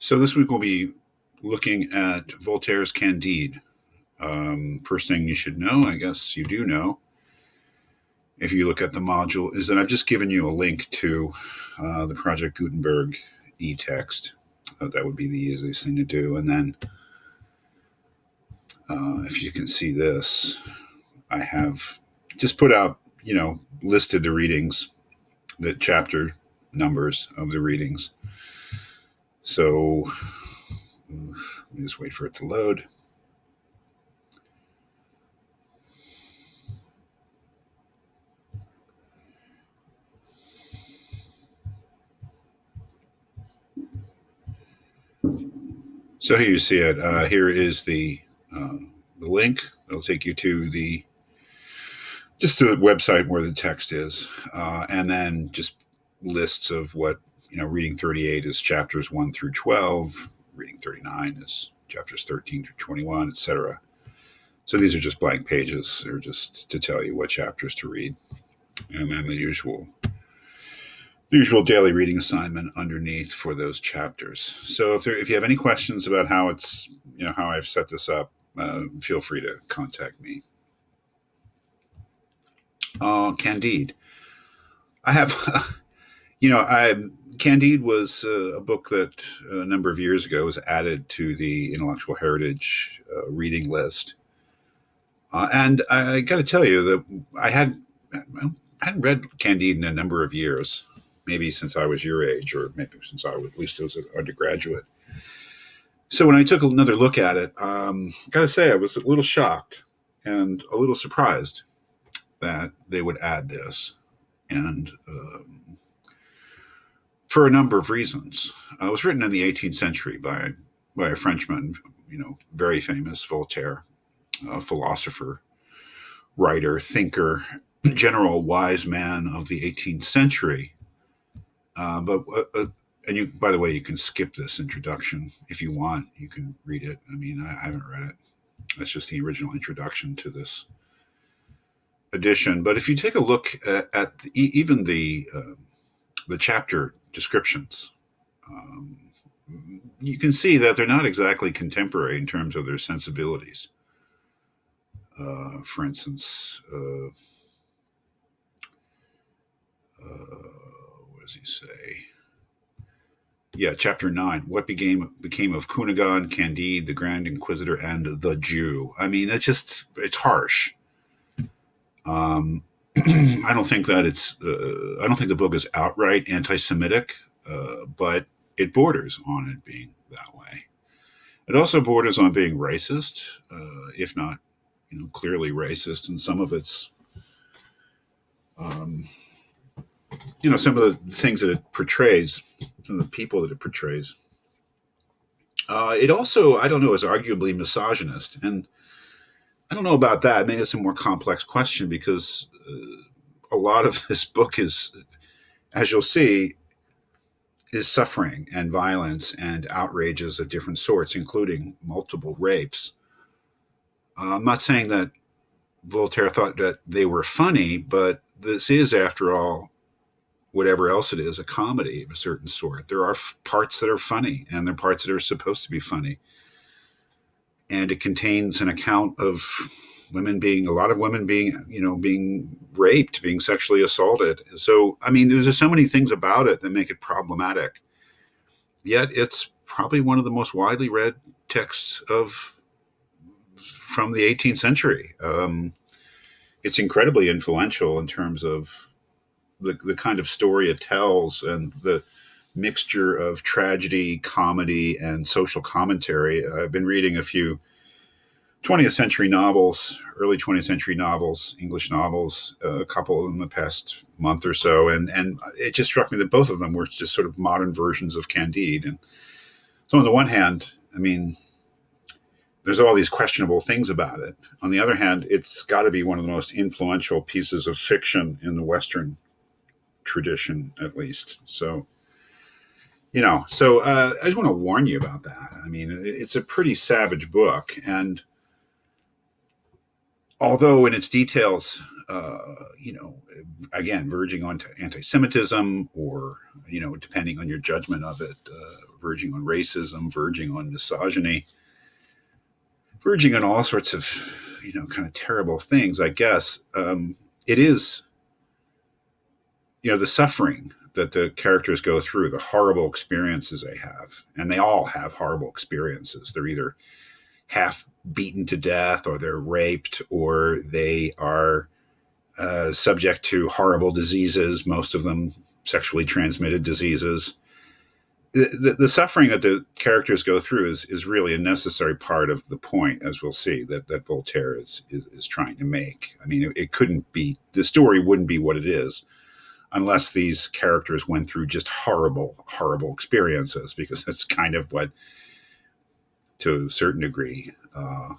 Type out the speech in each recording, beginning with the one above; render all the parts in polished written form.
So this week we'll be looking at Voltaire's Candide. First thing you should know, I guess you do know, if you look at the module, is that I've just given you a link to the Project Gutenberg e-text. That would be the easiest thing to do. And then if you can see this, I have just put out, listed the readings, the chapter numbers of the readings. So let me just wait for it to load. So here you see it. Here is the link. It'll take you to the website where the text is, and then just lists of what reading 38 is chapters 1 through 12. Reading 39 is chapters 13 through 21, etc. So these are just blank pages. They're just to tell you what chapters to read, and then the usual daily reading assignment underneath for those chapters. So if you have any questions about how it's, how I've set this up, feel free to contact me. Candide. I have, Candide was a book that a number of years ago was added to the Intellectual Heritage reading list. And I got to tell you that I hadn't read Candide in a number of years. Maybe since I was your age, or maybe since I was, at least as an undergraduate. So when I took another look at it, got to say I was a little shocked and a little surprised that they would add this, and for a number of reasons. It was written in the 18th century by a Frenchman, very famous, Voltaire, philosopher, writer, thinker, general wise man of the 18th century. And you, by the way, you can skip this introduction if you want. You can read it. I mean, I haven't read it. That's just the original introduction to this edition. But if you take a look at even the chapter descriptions, you can see that they're not exactly contemporary in terms of their sensibilities. For instance, what does he say? Yeah, chapter 9. What became of Cunegonde, Candide, the Grand Inquisitor, and the Jew? I mean, it's harsh. I don't think that I don't think the book is outright anti-Semitic, but it borders on it being that way. It also borders on being racist, if not, clearly racist, and some of its some of the things that it portrays, some of the people that it portrays. It also, I don't know, is arguably misogynist. And I don't know about that. Maybe it's a more complex question because a lot of this book is, as you'll see, is suffering and violence and outrages of different sorts, including multiple rapes. I'm not saying that Voltaire thought that they were funny, but this is, after all, whatever else it is, a comedy of a certain sort. There are parts that are funny, and there are parts that are supposed to be funny. And it contains an account of a lot of women being raped, being sexually assaulted. So, I mean, there's just so many things about it that make it problematic. Yet it's probably one of the most widely read texts from the 18th century. It's incredibly influential in terms of the kind of story it tells and the mixture of tragedy, comedy, and social commentary. I've been reading a few 20th century novels, early 20th century novels, English novels, a couple in the past month or so, and it just struck me that both of them were just sort of modern versions of Candide. And so on the one hand, I mean, there's all these questionable things about it. On the other hand, it's got to be one of the most influential pieces of fiction in the Western tradition, at least. So, I just want to warn you about that. I mean, it's a pretty savage book. And although in its details, again, verging on to anti-Semitism or, depending on your judgment of it, verging on racism, verging on misogyny, verging on all sorts of, kind of terrible things, I guess. It is, the suffering that the characters go through, the horrible experiences they have, and they all have horrible experiences. They're either half beaten to death, or they're raped, or they are subject to horrible diseases, most of them sexually transmitted diseases. The suffering that the characters go through is really a necessary part of the point, as we'll see, that Voltaire is trying to make. I mean, it couldn't be, the story wouldn't be what it is unless these characters went through just horrible, horrible experiences, because that's kind of what, to a certain degree, well,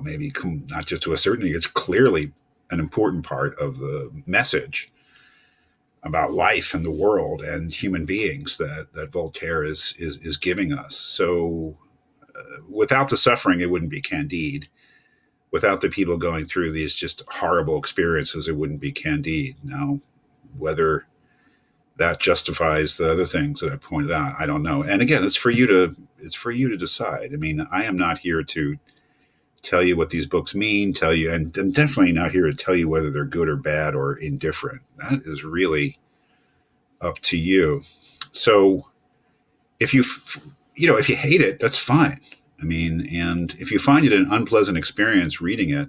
maybe not just to a certain degree, it's clearly an important part of the message about life and the world and human beings that Voltaire is giving us. So without the suffering, it wouldn't be Candide. Without the people going through these just horrible experiences, it wouldn't be Candide. Now, whether that justifies the other things that I pointed out, I don't know. And again, it's for you to decide. I mean, I am not here to tell you what these books mean, and I'm definitely not here to tell you whether they're good or bad or indifferent. That is really up to you. So if you hate it, that's fine. I mean, and if you find it an unpleasant experience reading it,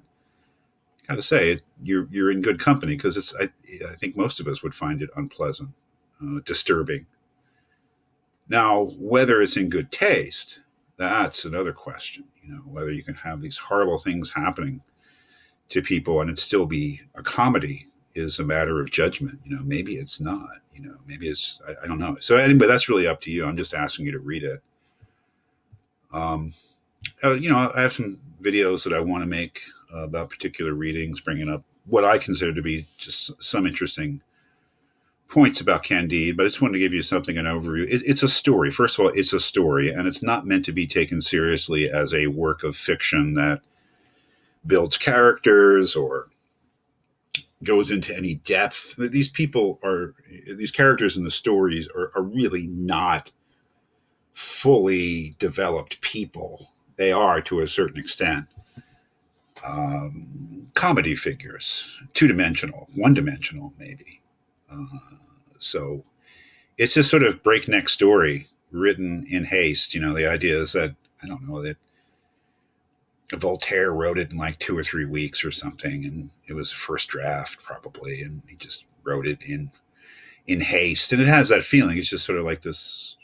I gotta say, you're in good company, because I think most of us would find it unpleasant, disturbing. Now, whether it's in good taste, that's another question. Whether you can have these horrible things happening to people and it still be a comedy is a matter of judgment. Maybe it's not. Maybe it's, I don't know. So anyway, that's really up to you. I'm just asking you to read it. I have some videos that I want to make about particular readings, bringing up what I consider to be just some interesting points about Candide, but I just wanted to give you something, an overview. It's a story. First of all, it's a story, and it's not meant to be taken seriously as a work of fiction that builds characters or goes into any depth. These characters in the stories are really not fully developed people. They are, to a certain extent, comedy figures, two-dimensional, one-dimensional, maybe. So it's this sort of breakneck story written in haste. The idea is that, I don't know, that Voltaire wrote it in like 2 or 3 weeks or something, and it was a first draft probably, and he just wrote it in haste. And it has that feeling. It's just sort of like this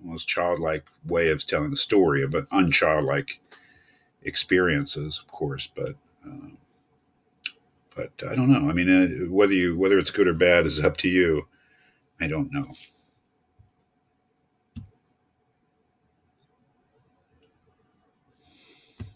almost childlike way of telling the story, but unchildlike experiences, of course. But I don't know. I mean, whether it's good or bad is up to you. I don't know.